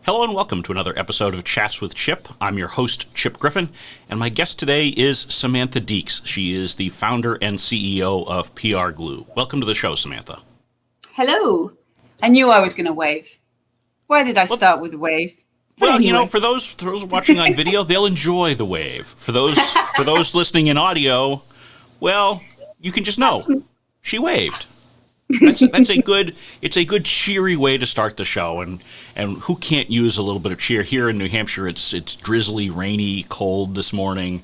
Hello and welcome to another episode of Chats with Chip. I'm your host, Chip Griffin, and my guest today is Samantha Deeks. She is the founder and CEO of PRgloo. Welcome to the show, Samantha. Hello. I knew I was going to wave. Why did I start with a wave? Well, anyway. You know, for those watching on video, they'll enjoy the wave. For those listening in audio, well, you can just know she waved. It's a good cheery way to start the show, and who can't use a little bit of cheer? Here in New Hampshire, it's drizzly, rainy, cold this morning,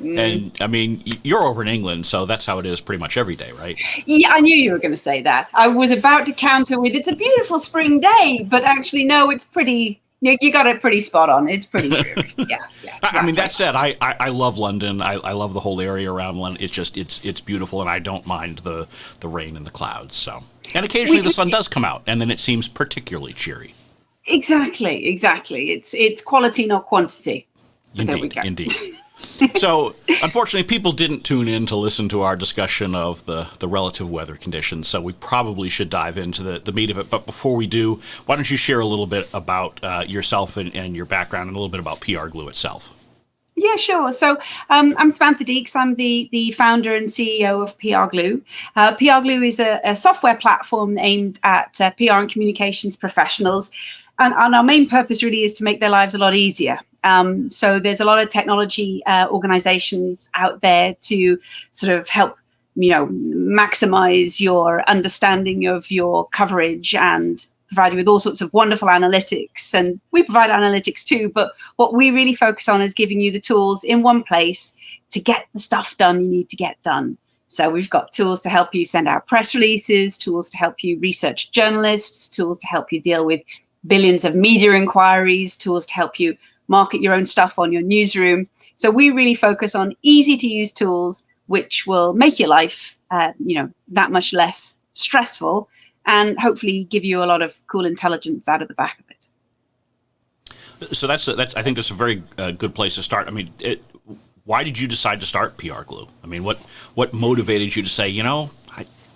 and I mean, you're over in England, so that's how it is pretty much every day, right? Yeah, I knew you were going to say that. I was about to counter with it's a beautiful spring day, but actually, no, it's pretty. You got it pretty spot on. It's pretty dreary. Yeah. Exactly. I mean, that said, I love London. I love the whole area around London. It's just it's beautiful, and I don't mind the rain and the clouds. So, and occasionally the sun does come out, and then it seems particularly cheery. Exactly. It's quality, not quantity. Indeed. So, unfortunately, people didn't tune in to listen to our discussion of the relative weather conditions, so we probably should dive into the meat of it. But before we do, why don't you share a little bit about yourself and your background and a little bit about PRgloo itself? Yeah, sure. So I'm Samantha Deeks. I'm the founder and CEO of PRgloo. PRgloo is a software platform aimed at PR and communications professionals. And our main purpose really is to make their lives a lot easier. So there's a lot of technology organizations out there to sort of help, maximize your understanding of your coverage and provide you with all sorts of wonderful analytics. And we provide analytics too, but what we really focus on is giving you the tools in one place to get the stuff done you need to get done. So we've got tools to help you send out press releases, tools to help you research journalists, tools to help you deal with billions of media inquiries, tools to help you market your own stuff on your newsroom. So we really focus on easy to use tools which will make your life, that much less stressful and hopefully give you a lot of cool intelligence out of the back of it. So that's I think that's a very good place to start. I mean, why did you decide to start PRgloo? I mean, what motivated you to say,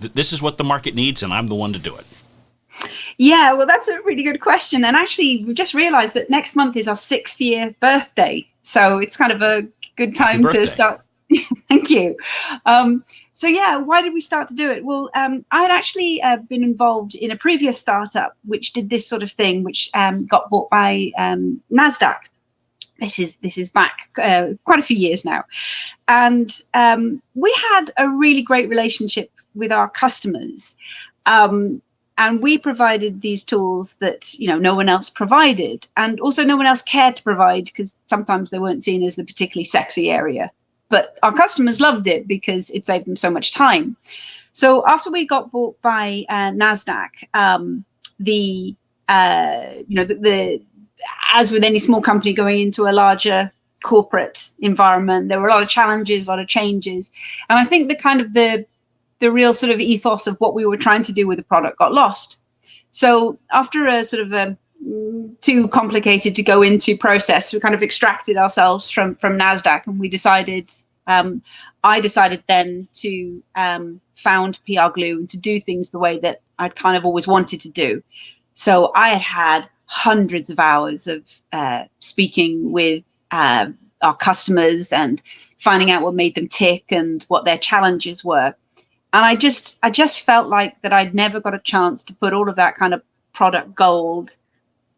this is what the market needs and I'm the one to do it? Yeah, well, that's a really good question. And actually, we just realized that next month is our 6th year birthday. So it's kind of a good time to start. Thank you. So, yeah, why did we start to do it? Well, I had actually been involved in a previous startup which did this sort of thing, which got bought by NASDAQ. This is back quite a few years now. And we had a really great relationship with our customers. And we provided these tools that, no one else provided. And also no one else cared to provide because sometimes they weren't seen as the particularly sexy area. But our customers loved it because it saved them so much time. So after we got bought by NASDAQ, as with any small company going into a larger corporate environment, there were a lot of challenges, a lot of changes. And I think the real sort of ethos of what we were trying to do with the product got lost. So after a sort of a too complicated to go into process, we kind of extracted ourselves from NASDAQ, and we decided, I decided then to found PRgloo and to do things the way that I'd kind of always wanted to do. So I had hundreds of hours of speaking with our customers and finding out what made them tick and what their challenges were. And I just felt like that I'd never got a chance to put all of that kind of product gold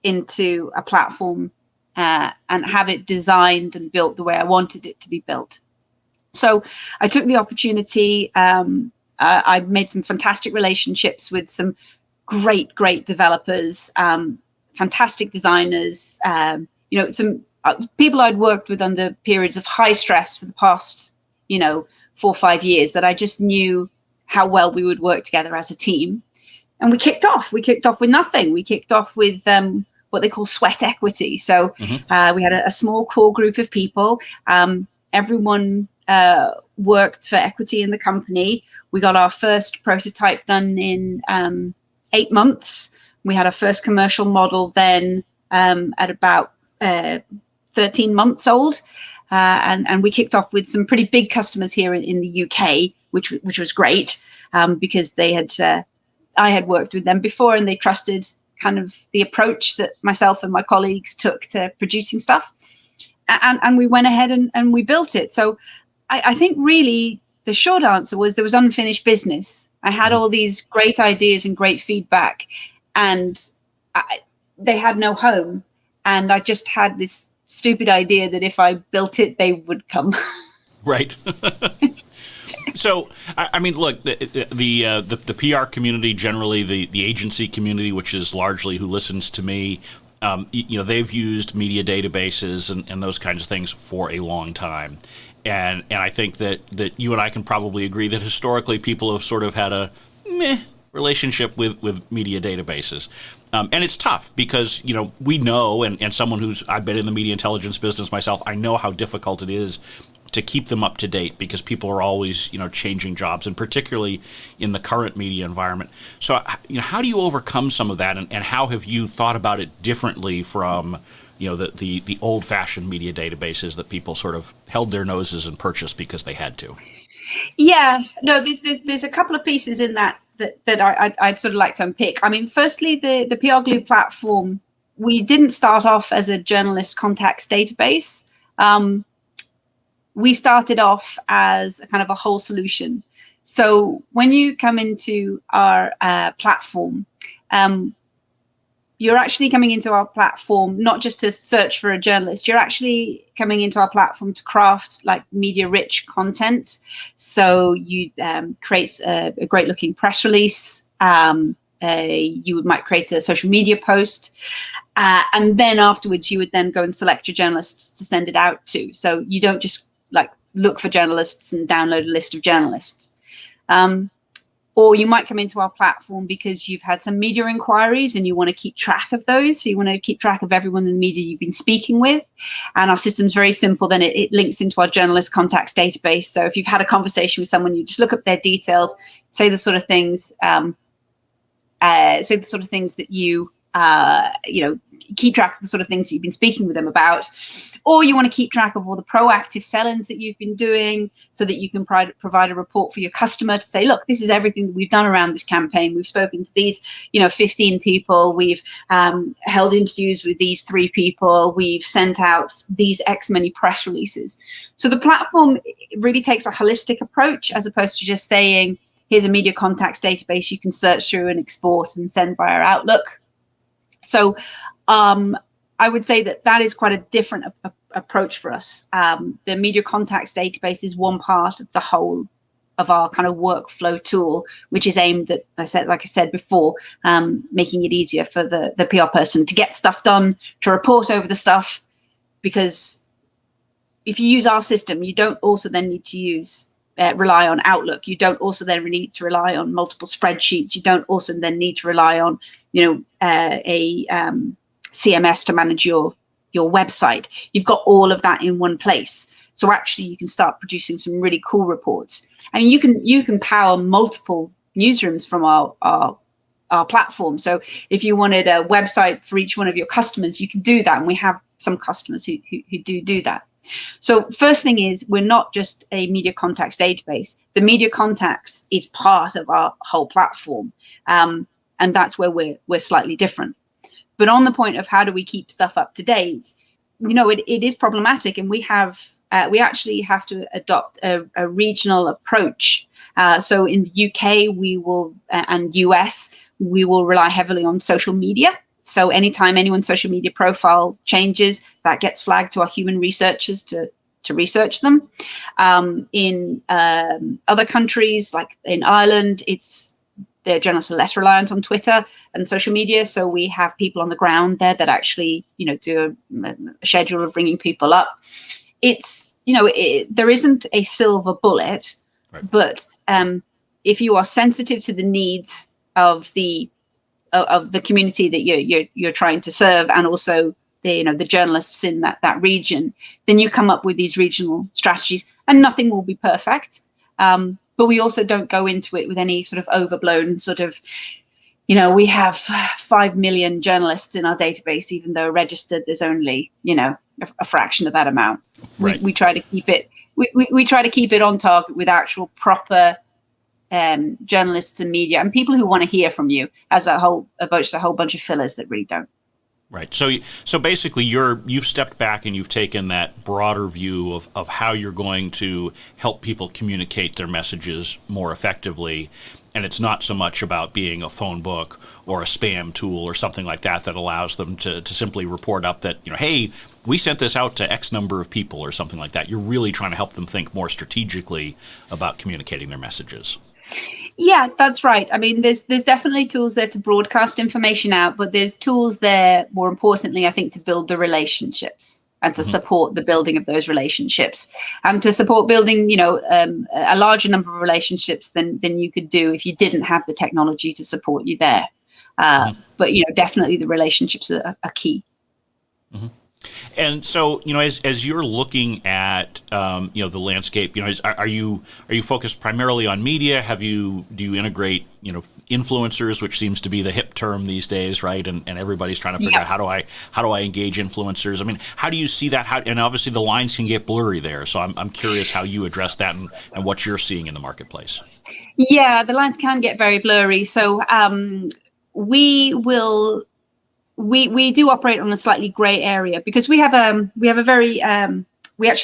into a platform and have it designed and built the way I wanted it to be built. So I took the opportunity. I made some fantastic relationships with some great developers, fantastic designers, some people I'd worked with under periods of high stress for the past, 4 or 5 years that I just knew how well we would work together as a team. And we kicked off with nothing. We kicked off with what they call sweat equity. So we had a small core group of people. Everyone worked for equity in the company. We got our first prototype done in 8 months. We had our first commercial model then at about 13 months old. And we kicked off with some pretty big customers here in the UK, which was great because they had I had worked with them before and they trusted kind of the approach that myself and my colleagues took to producing stuff. And we went ahead and we built it. So I think really the short answer was there was unfinished business. I had all these great ideas and great feedback, and they had no home. And I just had this stupid idea that if I built it, they would come. Right. So, I mean, look, the PR community, generally the agency community, which is largely who listens to me, they've used media databases and those kinds of things for a long time. And I think that you and I can probably agree that historically people have sort of had a meh relationship with media databases. And it's tough because, we know, and someone I've been in the media intelligence business myself, I know how difficult it is to keep them up to date because people are always, changing jobs, and particularly in the current media environment. So, how do you overcome some of that, and how have you thought about it differently from, the old-fashioned media databases that people sort of held their noses and purchased because they had to? Yeah, no, there's a couple of pieces in that I'd sort of like to unpick. I mean, firstly, the PRgloo platform, we didn't start off as a journalist contacts database. We started off as a kind of a whole solution. So when you come into our platform, you're actually coming into our platform not just to search for a journalist, you're actually coming into our platform to craft like media rich content. So you create a great looking press release, you might create a social media post, and then afterwards you would then go and select your journalists to send it out to. So you don't just like look for journalists and download a list of journalists. Or you might come into our platform because you've had some media inquiries and you want to keep track of those. So you want to keep track of everyone in the media you've been speaking with. And our system's very simple. Then it links into our journalist contacts database. So if you've had a conversation with someone, you just look up their details, say the sort of things, that you, keep track of the sort of things that you've been speaking with them about. Or you want to keep track of all the proactive sell-ins that you've been doing so that you can provide a report for your customer to say, look, this is everything that we've done around this campaign. We've spoken to these, 15 people. We've held interviews with these 3 people. We've sent out these X many press releases. So the platform really takes a holistic approach as opposed to just saying, here's a media contacts database you can search through and export and send via Outlook. So I would say that is quite a different approach for us. The media contacts database is one part of the whole of our kind of workflow tool, which is aimed at, like I said before, making it easier for the PR person to get stuff done, to report over the stuff. Because if you use our system, you don't also then need to rely on Outlook. You don't also then need to rely on multiple spreadsheets. You don't also then need to rely on, a CMS to manage your website. You've got all of that in one place. So actually you can start producing some really cool reports. I mean, you can power multiple newsrooms from our platform. So if you wanted a website for each one of your customers, you can do that. And we have some customers who do that. So first thing is, we're not just a media contacts database. The media contacts is part of our whole platform. And that's where we're slightly different. But on the point of how do we keep stuff up to date, it is problematic. And we actually have to adopt a regional approach. So in the UK, and US, we will rely heavily on social media. So anytime anyone's social media profile changes, that gets flagged to our human researchers to research them. In other countries, like in Ireland, their journalists are less reliant on Twitter and social media. So we have people on the ground there that actually, do a schedule of ringing people up. It's, there isn't a silver bullet, right. But if you are sensitive to the needs of the community that you're trying to serve, and also the journalists in that region, then you come up with these regional strategies, and nothing will be perfect. But we also don't go into it with any sort of overblown sort of, we have 5 million journalists in our database, even though registered there's only, a fraction of that amount. Right. We try to keep it. We try to keep it on target with actual proper journalists and media and people who want to hear from you as a whole bunch of fillers that really don't. Right. So basically, you've stepped back and you've taken that broader view of how you're going to help people communicate their messages more effectively. And it's not so much about being a phone book or a spam tool or something like that allows them to simply report up that, hey, we sent this out to X number of people or something like that. You're really trying to help them think more strategically about communicating their messages. Yeah, that's right. I mean, there's definitely tools there to broadcast information out, but there's tools there, more importantly, I think, to build the relationships and to support the building of those relationships and to support building, a larger number of relationships than you could do if you didn't have the technology to support you there. But, definitely the relationships are key. Mm-hmm. And so, as you're looking at, the landscape, are you focused primarily on media? Do you integrate, influencers, which seems to be the hip term these days, right? And everybody's trying to figure out how do I engage influencers? I mean, how do you see that? And obviously the lines can get blurry there. So I'm curious how you address that and what you're seeing in the marketplace. Yeah, the lines can get very blurry. So we do operate on a slightly gray area because we actually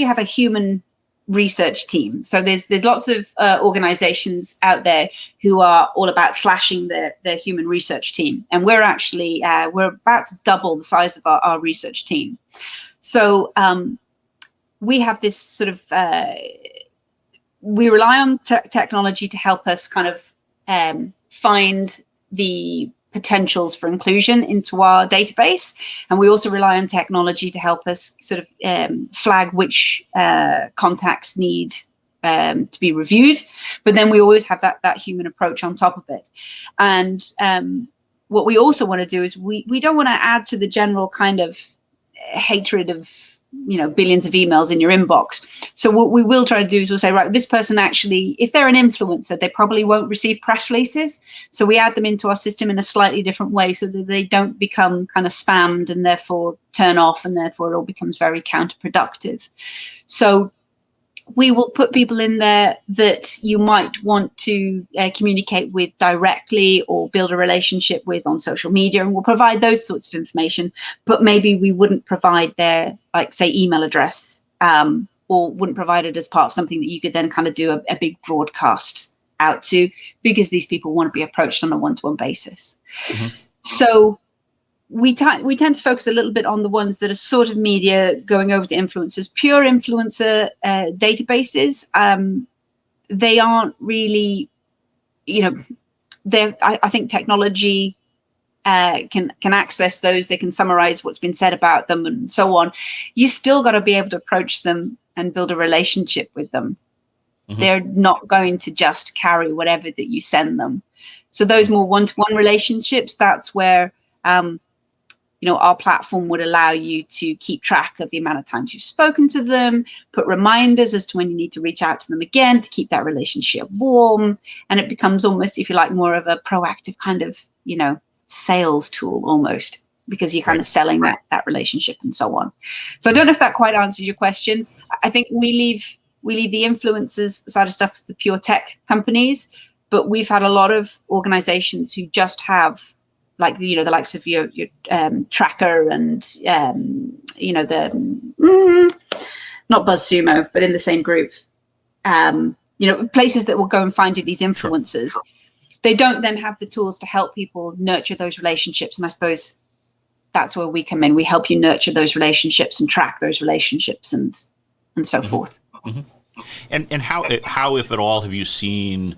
have a human research team. So there's lots of organizations out there who are all about slashing their human research team. And we're actually, we're about to double the size of our research team. So we have this sort of, we rely on technology to help us kind of find the potentials for inclusion into our database. And we also rely on technology to help us sort of flag which contacts need to be reviewed. But then we always have that human approach on top of it. And what we also want to do is we don't want to add to the general kind of hatred of billions of emails in your inbox. So what we will try to do is we'll say, right, this person actually, if they're an influencer, they probably won't receive press releases. So we add them into our system in a slightly different way so that they don't become kind of spammed and therefore turn off, and therefore it all becomes very counterproductive. So we will put people in there that you might want to communicate with directly or build a relationship with on social media, and we'll provide those sorts of information, but maybe we wouldn't provide their, like, say, email address, or wouldn't provide it as part of something that you could then kind of do a big broadcast out to, because these people want to be approached on a one-to-one basis. So we tend to focus a little bit on the ones that are sort of media going over to influencers. Pure influencer databases, they aren't really, I think technology can access those. They can summarize what's been said about them and so on. You still got to be able to approach them and build a relationship with them. They're not going to just carry whatever that you send them. So those more one-to-one relationships, that's where our platform would allow you to keep track of the amount of times you've spoken to them, put reminders as to when you need to reach out to them again to keep that relationship warm. And it becomes almost, if you like, more of a proactive kind of, sales tool almost, because you're kind of selling that relationship and so on. So I don't know if that quite answers your question. I think we leave the influencers side of stuff to the pure tech companies, but we've had a lot of organizations who just have, like, the likes of your Tracker and the not BuzzSumo, but in the same group, places that will go and find you these influencers. Sure. They don't then have the tools to help people nurture those relationships, and I suppose that's where we come in. We help you nurture those relationships and track those relationships and so forth. And how, if at all, have you seen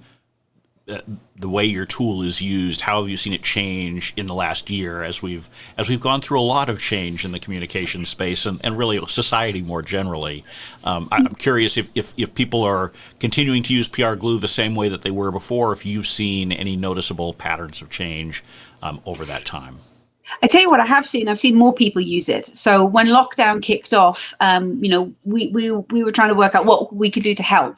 the way your tool is used? How have you seen it change in the last year as we've gone through a lot of change in the communication space and really society more generally? I'm curious if people are continuing to use PRgloo the same way that they were before, if you've seen any noticeable patterns of change over that time. I tell you what, I've seen more people use it. So when lockdown kicked off, we were trying to work out what we could do to help.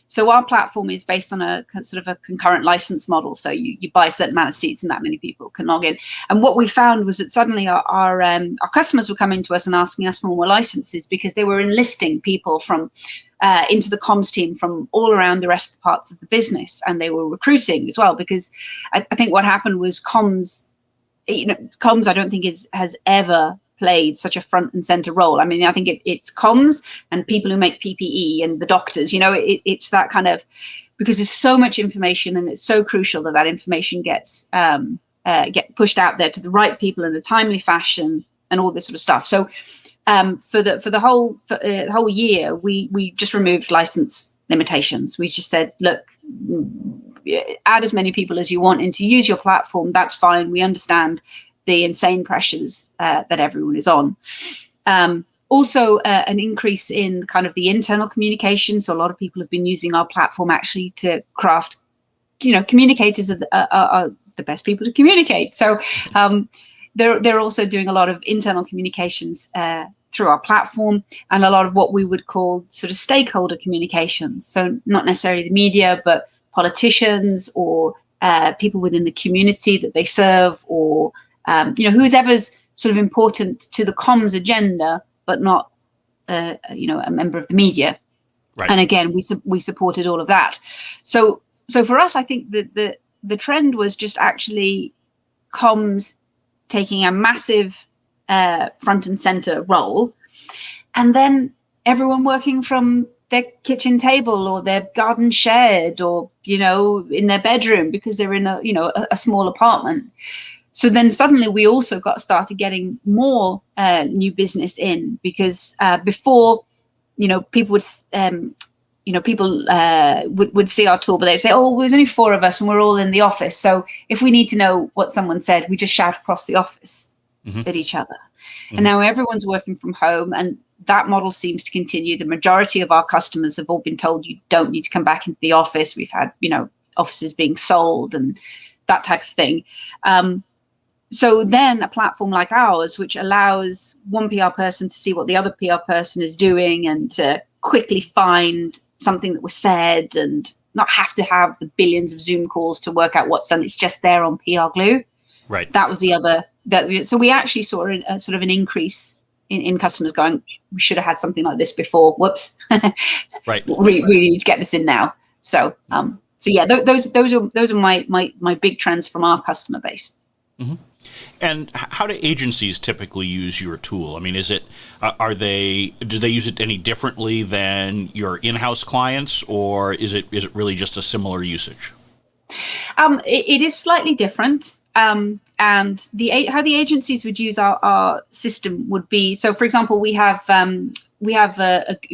So our platform is based on a sort of a concurrent license model. So you buy a certain amount of seats and that many people can log in. And what we found was that suddenly our customers were coming to us and asking us for more licenses because they were enlisting people from into the comms team from all around the rest of the parts of the business. And they were recruiting as well, because I think what happened was comms I don't think has ever played such a front and center role. I mean, I think it's comms and people who make PPE and the doctors, it's that kind of, because there's so much information and it's so crucial that information gets get pushed out there to the right people in a timely fashion and all this sort of stuff. So for the whole year, we just removed license limitations. We just said, look, add as many people as you want in to use your platform. That's fine. We understand the insane pressures that everyone is on. Also, an increase in kind of the internal communication. So a lot of people have been using our platform actually to craft, communicators are the best people to communicate. So they're also doing a lot of internal communications through our platform, and a lot of what we would call sort of stakeholder communications. So not necessarily the media, but politicians or people within the community that they serve, or who's ever's sort of important to the comms agenda, but not a member of the media. Right. And again, we supported all of that. So for us, I think that the trend was just actually comms taking a massive front and center role, and then everyone working from their kitchen table or their garden shed, or in their bedroom, because they're in a small apartment. So then suddenly we also started getting more new business in, because before people would see our tool, but they'd say, oh, there's only 4 of us and we're all in the office, so if we need to know what someone said, we just shout across the office at each other. And now everyone's working from home, and that model seems to continue. The majority of our customers have all been told you don't need to come back into the office. We've had, offices being sold and that type of thing. So then a platform like ours, which allows one PR person to see what the other PR person is doing and to quickly find something that was said and not have to have the billions of Zoom calls to work out what's done. It's just there on PRgloo. Right. That was the other. So we actually saw a sort of an increase in customers going, we should have had something like this before. Whoops. Right. We really need to get this in now. So yeah, those are my big trends from our customer base. Mm-hmm. And how do agencies typically use your tool? I mean, do they use it any differently than your in-house clients, or is it really just a similar usage? It is slightly different. And how the agencies would use our system would be, so for example, we have a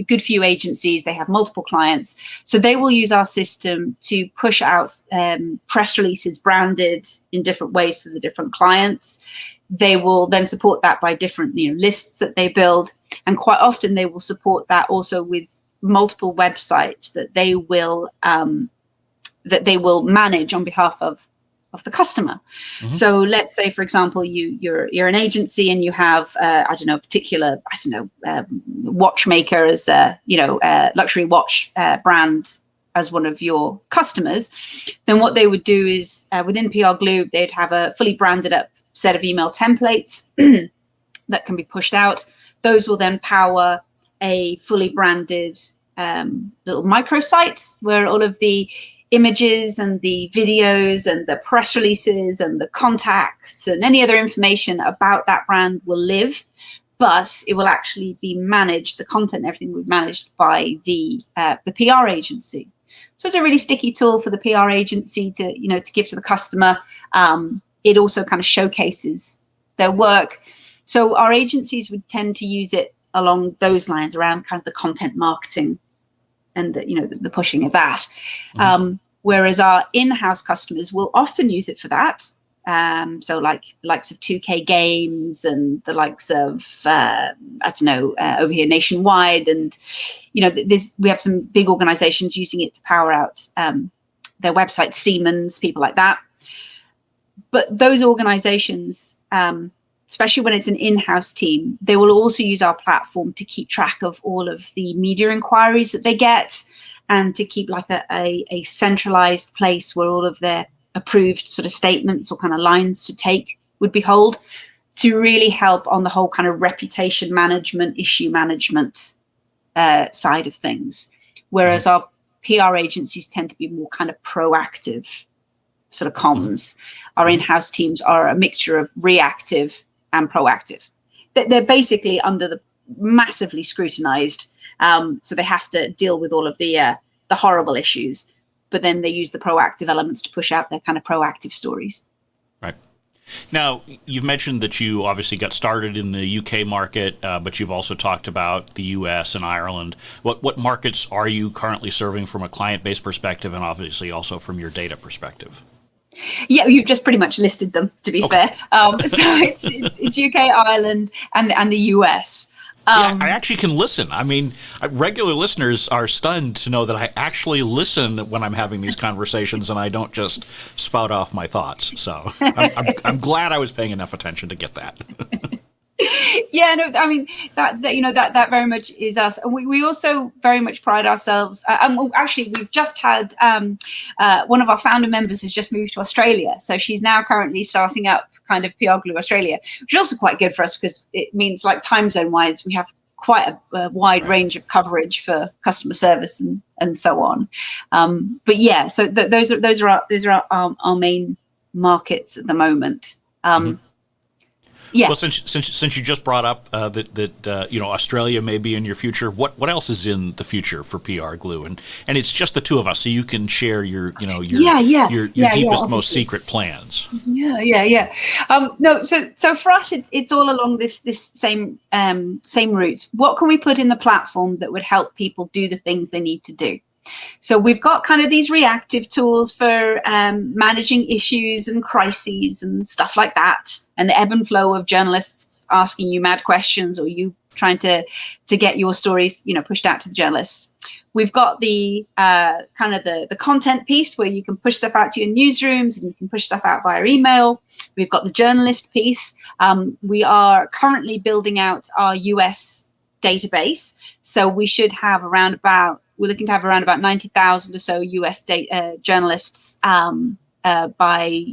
good few agencies. They have multiple clients, so they will use our system to push out press releases branded in different ways to the different clients. They will then support that by different lists that they build, and quite often they will support that also with multiple websites that they will manage on behalf of the customer. Mm-hmm. So let's say, for example, you're an agency and you have a particular watchmaker as luxury watch brand as one of your customers. Then what they would do is within PRgloo, they'd have a fully branded up set of email templates that can be pushed out. Those will then power a fully branded little microsite where all of the images and the videos and the press releases and the contacts and any other information about that brand will live, but it will actually be managed. The content and everything will be managed by the PR agency. So it's a really sticky tool for the PR agency to give to the customer. It also kind of showcases their work. So our agencies would tend to use it along those lines, around kind of the content marketing and the pushing of that. Mm-hmm. Whereas our in-house customers will often use it for that. So like the likes of 2K Games and the likes of, over here nationwide. And, we have some big organizations using it to power out their website, Siemens, people like that. But those organizations, especially when it's an in-house team, they will also use our platform to keep track of all of the media inquiries that they get, and to keep like a centralized place where all of their approved sort of statements or kind of lines to take would be held, to really help on the whole kind of reputation management, issue management side of things. Whereas our PR agencies tend to be more kind of proactive sort of comms. Our in-house teams are a mixture of reactive and proactive. They're basically under the massively scrutinized, so they have to deal with all of the horrible issues, but then they use the proactive elements to push out their kind of proactive stories. Right. Now, you've mentioned that you obviously got started in the UK market, but you've also talked about the US and Ireland. What markets are you currently serving from a client-based perspective, and obviously also from your data perspective? Yeah, you've just pretty much listed them, to be fair. So it's UK, Ireland, and the US. I actually can listen. I mean, regular listeners are stunned to know that I actually listen when I'm having these conversations, and I don't just spout off my thoughts. So I'm glad I was paying enough attention to get that. Yeah, no, I mean that very much is us, and we also very much pride ourselves. Actually, we've just had one of our founder members has just moved to Australia, so she's now currently starting up kind of PRgloo Australia, which is also quite good for us because it means like time zone wise we have quite a wide range of coverage for customer service and so on. But yeah, so those are our main markets at the moment. Yeah. Well, since you just brought up that Australia may be in your future, what else is in the future for PRgloo? And it's just the two of us, so you can share your deepest, most secret plans. Yeah. No, so for us, it's all along this same route. What can we put in the platform that would help people do the things they need to do? So we've got kind of these reactive tools for managing issues and crises and stuff like that, and the ebb and flow of journalists asking you mad questions or you trying to get your stories, pushed out to the journalists. We've got the kind of the content piece where you can push stuff out to your newsrooms and you can push stuff out via email. We've got the journalist piece. We are currently building out our US database, so we should have we're looking to have around about 90,000 or so US journalists by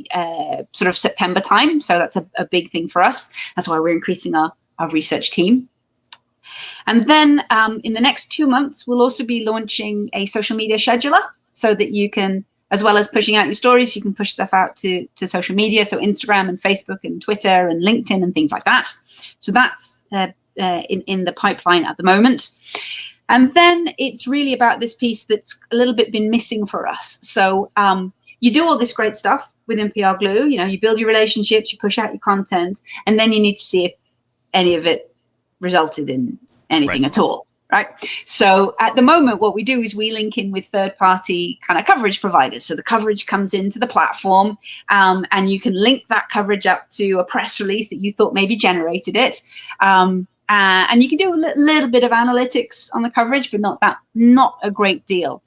sort of September time. So that's a big thing for us. That's why we're increasing our research team. And then in the next 2 months, we'll also be launching a social media scheduler so that you can, as well as pushing out your stories, you can push stuff out to social media. So Instagram and Facebook and Twitter and LinkedIn and things like that. So that's in the pipeline at the moment. And then it's really about this piece that's a little bit been missing for us. So you do all this great stuff within PRgloo, you build your relationships, you push out your content, and then you need to see if any of it resulted in anything at all, right? So at the moment, what we do is we link in with third-party kind of coverage providers. So the coverage comes into the platform, and you can link that coverage up to a press release that you thought maybe generated it. And you can do a little bit of analytics on the coverage, but not a great deal.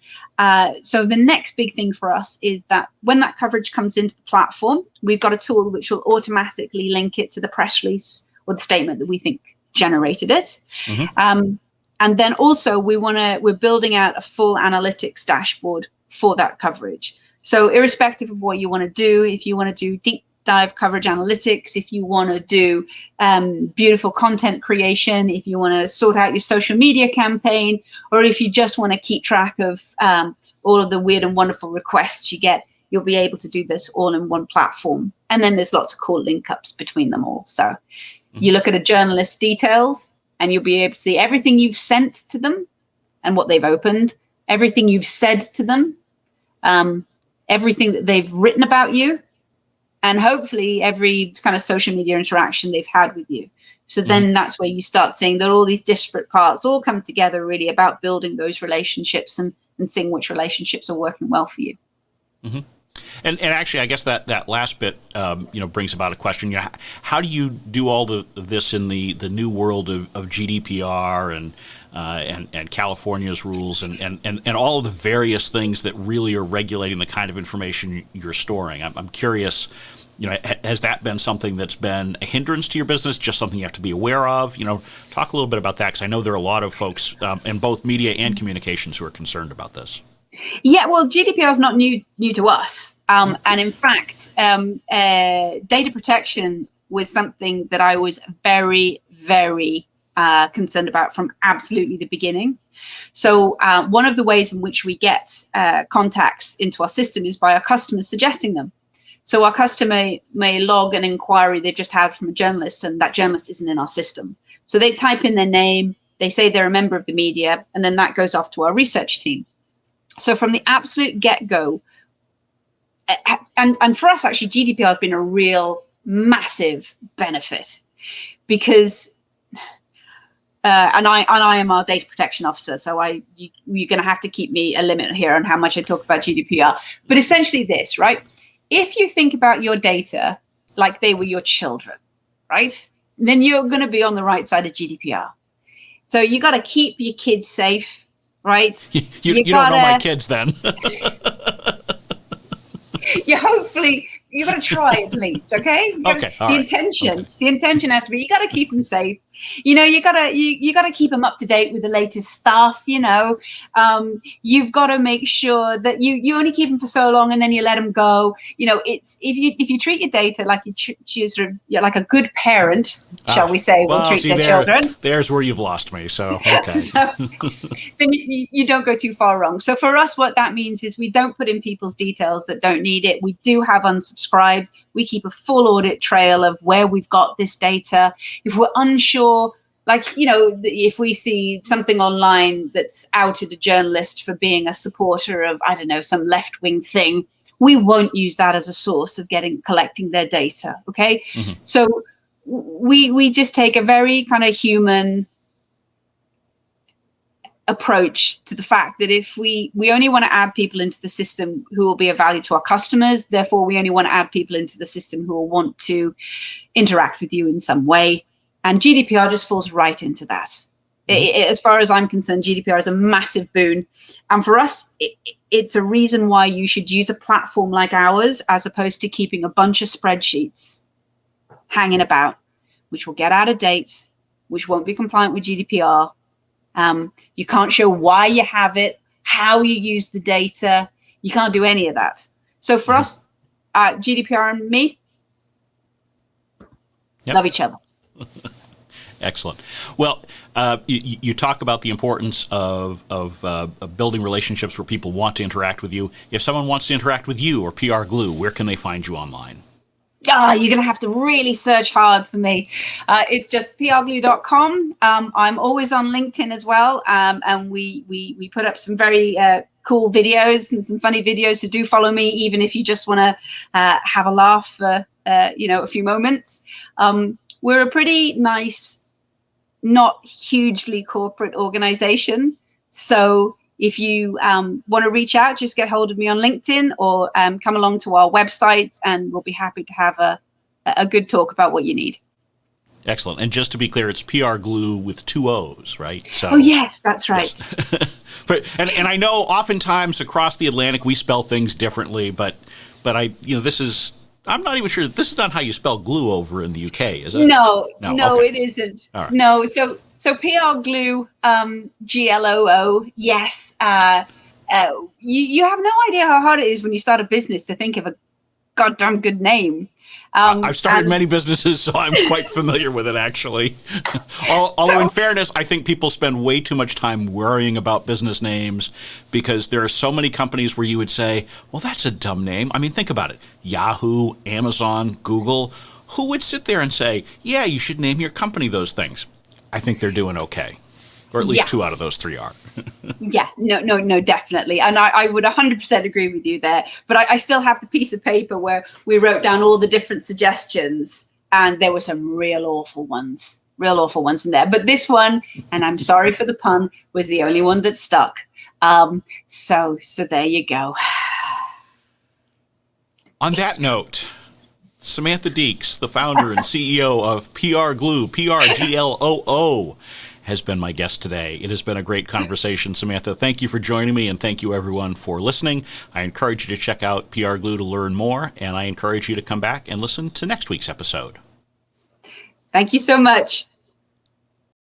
So the next big thing for us is that when that coverage comes into the platform, we've got a tool which will automatically link it to the press release or the statement that we think generated it. Mm-hmm. And then also we're building out a full analytics dashboard for that coverage. So irrespective of what you want to do, if you want to do deep dive coverage analytics, if you want to do beautiful content creation, if you want to sort out your social media campaign, or if you just want to keep track of all of the weird and wonderful requests you get, you'll be able to do this all in one platform. And then there's lots of cool link ups between them all. So you look at a journalist's details and you'll be able to see everything you've sent to them and what they've opened, everything you've said to them, everything that they've written about you, and hopefully every kind of social media interaction they've had with you. So then that's where you start seeing that all these disparate parts all come together really about building those relationships and seeing which relationships are working well for you. Mm-hmm. And actually, I guess that last bit, brings about a question. How do you do all of this in the new world of GDPR and California's rules and all of the various things that really are regulating the kind of information you're storing? I'm curious, Has that been something that's been a hindrance to your business, just something you have to be aware of? Talk a little bit about that, because I know there are a lot of folks in both media and communications who are concerned about this. Yeah, well, GDPR is not new to us. And in fact, data protection was something that I was very, very concerned about from absolutely the beginning. So one of the ways in which we get contacts into our system is by our customers suggesting them. So our customer may log an inquiry they've just had from a journalist, and that journalist isn't in our system. So they type in their name, they say they're a member of the media, and then that goes off to our research team. So from the absolute get-go, and for us, actually, GDPR has been a real massive benefit, because and I am our data protection officer, so you're going to have to keep me a limit here on how much I talk about GDPR. But essentially this, right? If you think about your data like they were your children, right? Then you're going to be on the right side of GDPR. So you got to keep your kids safe, right? You don't know my kids then. You got to try at least, okay? The intention has to be, you got to keep them safe. You got to keep them up to date with the latest stuff. You've got to make sure that you only keep them for so long and then you let them go. It's if you treat your data like like a good parent, shall we say, will treat their children. There's where you've lost me. So okay. So, then you don't go too far wrong. So for us, what that means is we don't put in people's details that don't need it. We do have unsubscribes. We keep a full audit trail of where we've got this data. If we're unsure, if we see something online that's outed a journalist for being a supporter of, I don't know, some left-wing thing, we won't use that as a source of collecting their data. Okay. Mm-hmm. So we just take a very kind of human approach to the fact that if we only want to add people into the system who will be of value to our customers, therefore we only want to add people into the system who will want to interact with you in some way. And GDPR just falls right into that. Mm-hmm. As far as I'm concerned, GDPR is a massive boon. And for us, it's a reason why you should use a platform like ours, as opposed to keeping a bunch of spreadsheets hanging about, which will get out of date, which won't be compliant with GDPR. You can't show why you have it, how you use the data. You can't do any of that. So for us, GDPR and me, love each other. Excellent. Well, you talk about the importance of building relationships where people want to interact with you. If someone wants to interact with you or PRgloo, where can they find you online? You're going to have to really search hard for me. It's just PRgloo.com. I'm always on LinkedIn as well. And we put up some very cool videos and some funny videos. So do follow me, even if you just want to have a laugh for a few moments. We're a pretty nice, not hugely corporate organization. So if you want to reach out, just get hold of me on LinkedIn or come along to our website, and we'll be happy to have a good talk about what you need. Excellent. And just to be clear, it's PRgloo with 2 O's, right? So, oh, yes, that's right. Yes. and I know oftentimes across the Atlantic we spell things differently, but this is, I'm not even sure, this is not how you spell glue over in the UK, is it? No, okay. It isn't. Right. No, so PRgloo, GLOO, yes. You have no idea how hard it is when you start a business to think of a goddamn good name. I've started many businesses, so I'm quite familiar with it, actually. Although, in fairness, I think people spend way too much time worrying about business names, because there are so many companies where you would say, well, that's a dumb name. I mean, think about it. Yahoo, Amazon, Google. Who would sit there and say, yeah, you should name your company those things? I think they're doing okay. Or at least 2 out of those 3 are. Yeah, no, definitely. And I would 100% agree with you there. But I still have the piece of paper where we wrote down all the different suggestions, and there were some real awful ones in there. But this one, and I'm sorry for the pun, was the only one that stuck. So there you go. On that note, Samantha Deeks, the founder and CEO of PRgloo, PRgloo, has been my guest today. It has been a great conversation, Samantha. Thank you for joining me, and thank you, everyone, for listening. I encourage you to check out PRgloo to learn more, and I encourage you to come back and listen to next week's episode. Thank you so much.